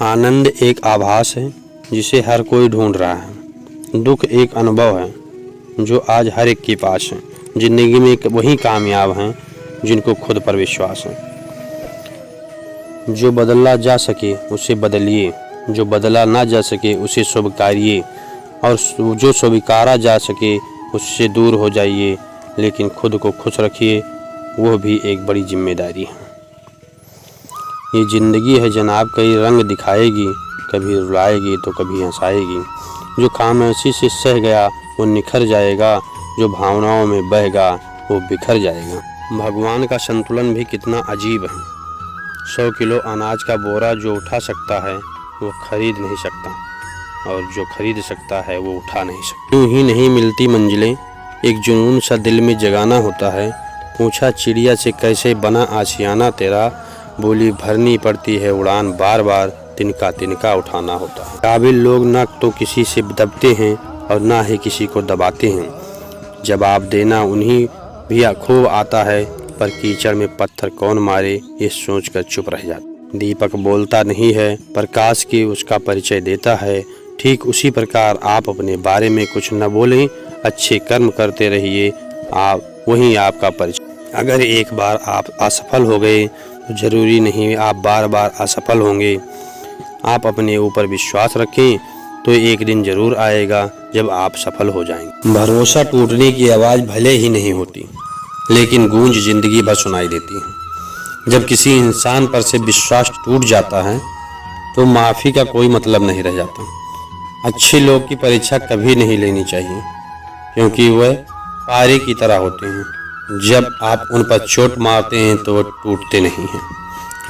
आनंद एक आभास है जिसे हर कोई ढूंढ रहा है। दुख एक अनुभव है जो आज हर एक के पास है। जिंदगी में वही कामयाब हैं जिनको खुद पर विश्वास है। जो बदला जा सके उसे बदलिए, जो बदला ना जा सके उसे स्वीकारिए, और जो स्वीकारा जा सके उससे दूर हो जाइए। लेकिन खुद को खुश रखिए, वह भी एक बड़ी जिम्मेदारी है। ये ज़िंदगी है जनाब, कई रंग दिखाएगी, कभी रुलाएगी तो कभी हंसाएगी। जो खामोशी से सह गया वो निखर जाएगा, जो भावनाओं में बह गया वो बिखर जाएगा। भगवान का संतुलन भी कितना अजीब है। 100 किलो अनाज का बोरा जो उठा सकता है वो खरीद नहीं सकता, और जो खरीद सकता है वो उठा नहीं सकता। यूँ ही नहीं मिलती मंजिलें, एक जुनून सा दिल में जगाना होता है। पूछा चिड़िया से कैसे बना आशियाना तेरा, बोली भरनी पड़ती है उड़ान बार बार, तिनका तिनका उठाना होता है। काबिल लोग ना तो किसी से दबते हैं और ना ही किसी को दबाते हैं। जवाब देना उन्हीं भी खूब आता है, पर कीचड़ में पत्थर कौन मारे ये सोचकर चुप रह जाता। दीपक बोलता नहीं है, प्रकाश की उसका परिचय देता है। ठीक उसी प्रकार आप अपने बारे में कुछ न बोलें, अच्छे कर्म करते रहिए, आप वही आपका परिचय। अगर एक बार आप असफल हो गए तो ज़रूरी नहीं आप बार बार असफल होंगे। आप अपने ऊपर विश्वास रखें तो एक दिन ज़रूर आएगा जब आप सफल हो जाएंगे। भरोसा टूटने की आवाज़ भले ही नहीं होती, लेकिन गूंज ज़िंदगी भर सुनाई देती है। जब किसी इंसान पर से विश्वास टूट जाता है तो माफ़ी का कोई मतलब नहीं रह जाता। अच्छे लोग की परीक्षा कभी नहीं लेनी चाहिए, क्योंकि वह पारे की तरह होते हैं। जब आप उन पर चोट मारते हैं तो वो टूटते नहीं हैं,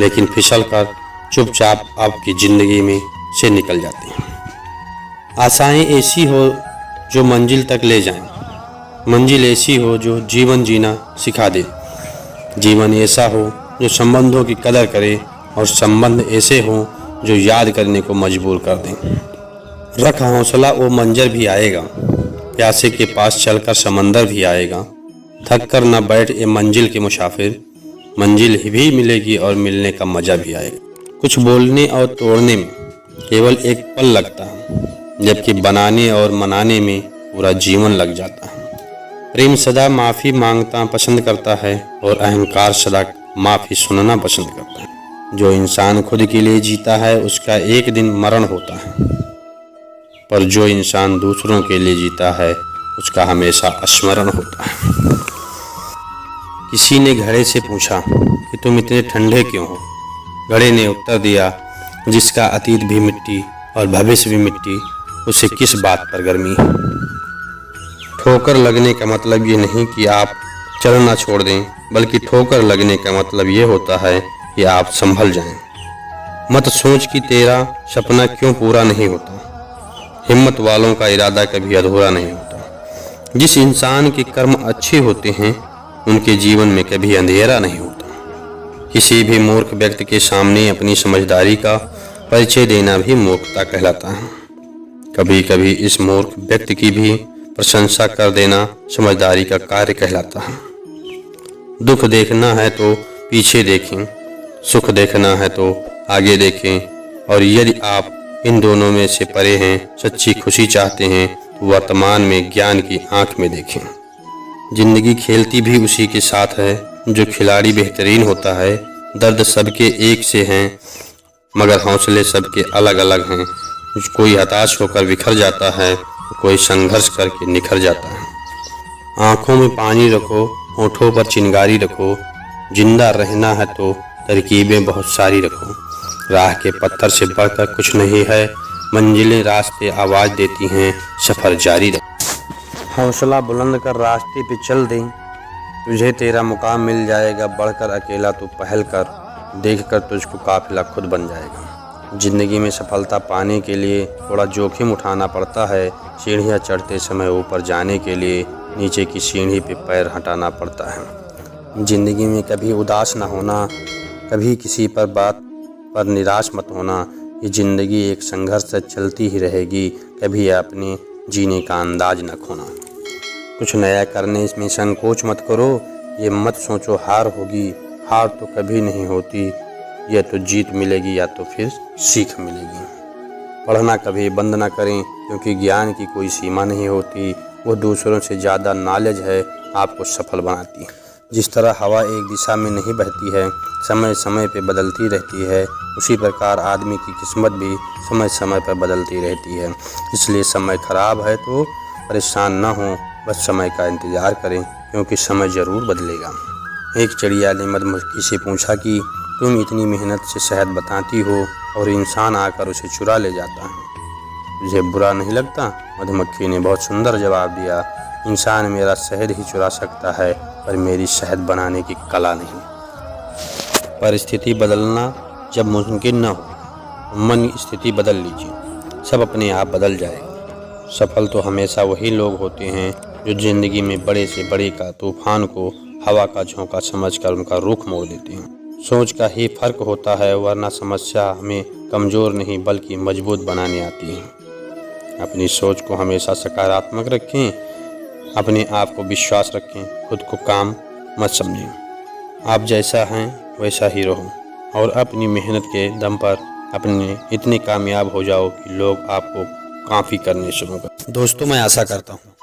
लेकिन फिसल कर चुपचाप आपकी ज़िंदगी में से निकल जाते हैं। आशाएं ऐसी हो जो मंजिल तक ले जाएं, मंजिल ऐसी हो जो जीवन जीना सिखा दे। जीवन ऐसा हो जो संबंधों की कदर करे, और संबंध ऐसे हो जो याद करने को मजबूर कर दें। रख हौसला, वो मंजर भी आएगा। प्यासे के पास चलकर समंदर भी आएगा। थक कर न बैठ ये मंजिल के मुसाफिर, मंजिल भी मिलेगी और मिलने का मज़ा भी आएगा। कुछ बोलने और तोड़ने में केवल एक पल लगता है, जबकि बनाने और मनाने में पूरा जीवन लग जाता है। प्रेम सदा माफ़ी मांगता पसंद करता है, और अहंकार सदा माफ़ी सुनना पसंद करता है। जो इंसान खुद के लिए जीता है उसका एक दिन मरण होता है, पर जो इंसान दूसरों के लिए जीता है उसका हमेशा स्मरण होता है। किसी ने घड़े से पूछा कि तुम इतने ठंडे क्यों हो। घड़े ने उत्तर दिया, जिसका अतीत भी मिट्टी और भविष्य भी मिट्टी, उसे किस बात पर गर्मी है। ठोकर लगने का मतलब ये नहीं कि आप चलना छोड़ दें, बल्कि ठोकर लगने का मतलब ये होता है कि आप संभल जाएं। मत सोच कि तेरा सपना क्यों पूरा नहीं होता। हिम्मत वालों का इरादा कभी अधूरा नहीं होता। जिस इंसान के कर्म अच्छे होते हैं उनके जीवन में कभी अंधेरा नहीं होता। किसी भी मूर्ख व्यक्ति के सामने अपनी समझदारी का परिचय देना भी मूर्खता कहलाता है। कभी कभी इस मूर्ख व्यक्ति की भी प्रशंसा कर देना समझदारी का कार्य कहलाता है। दुख देखना है तो पीछे देखें, सुख देखना है तो आगे देखें, और यदि आप इन दोनों में से परे हैं, सच्ची खुशी चाहते हैं, तो वर्तमान में ज्ञान की आंख में देखें। जिंदगी खेलती भी उसी के साथ है जो खिलाड़ी बेहतरीन होता है। दर्द सबके एक से हैं, मगर हौसले सबके अलग अलग हैं। कोई हताश होकर बिखर जाता है, कोई संघर्ष करके निखर जाता है। आँखों में पानी रखो, होठों पर चिंगारी रखो। जिंदा रहना है तो तरकीबें बहुत सारी रखो। राह के पत्थर से बढ़कर कुछ नहीं है, मंजिलें रास्ते आवाज़ देती हैं, सफ़र जारी रखो। हौसला बुलंद कर रास्ते पे चल दें, तुझे तेरा मुकाम मिल जाएगा। बढ़कर अकेला तू पहल कर, देख कर तुझको काफिला खुद बन जाएगा। ज़िंदगी में सफलता पाने के लिए थोड़ा जोखिम उठाना पड़ता है। सीढ़ियाँ चढ़ते समय ऊपर जाने के लिए नीचे की सीढ़ी पे पैर हटाना पड़ता है। ज़िंदगी में कभी उदास ना होना, कभी किसी पर बात पर निराश मत होना। ये ज़िंदगी एक संघर्ष से चलती ही रहेगी, कभी अपने जीने का अंदाज न खोना। कुछ नया करने इसमें संकोच मत करो। ये मत सोचो हार होगी, हार तो कभी नहीं होती। या तो जीत मिलेगी या तो फिर सीख मिलेगी। पढ़ना कभी बंद ना करें, क्योंकि ज्ञान की कोई सीमा नहीं होती। वो दूसरों से ज़्यादा नॉलेज है आपको सफल बनाती है। जिस तरह हवा एक दिशा में नहीं बहती है, समय समय पे बदलती रहती है, उसी प्रकार आदमी की किस्मत भी समय समय पर बदलती रहती है। इसलिए समय खराब है तो परेशान ना हो, बस समय का इंतज़ार करें, क्योंकि समय ज़रूर बदलेगा। एक चिड़िया ने मधुमक्खी से पूछा कि तुम इतनी मेहनत से शहद बताती हो और इंसान आकर उसे चुरा ले जाता है, तुझे बुरा नहीं लगता? मधुमक्खी ने बहुत सुंदर जवाब दिया, इंसान मेरा शहद ही चुरा सकता है, पर मेरी शहद बनाने की कला नहीं। परिस्थिति बदलना जब मुमकिन न हो, मन की स्थिति बदल लीजिए, सब अपने आप बदल जाएगा। सफल तो हमेशा वही लोग होते हैं जो ज़िंदगी में बड़े से बड़े का तूफान को हवा का झोंका समझकर उनका रुख मोड़ देते हैं। सोच का ही फर्क होता है, वरना समस्या हमें कमज़ोर नहीं बल्कि मजबूत बनाने आती है। अपनी सोच को हमेशा सकारात्मक रखें, अपने आप को विश्वास रखें, खुद को काम मत समझें। आप जैसा हैं वैसा ही रहो और अपनी मेहनत के दम पर अपने इतने कामयाब हो जाओ कि लोग आपको काफ़ी करने शुरू कर। दोस्तों, मैं आशा करता हूँ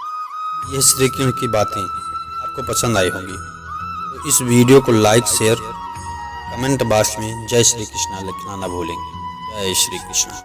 ये श्री कृष्ण की बातें आपको पसंद आई होंगी। तो इस वीडियो को लाइक, शेयर, कमेंट बॉक्स में जय श्री कृष्णा लिखना ना भूलें। जय श्री कृष्ण।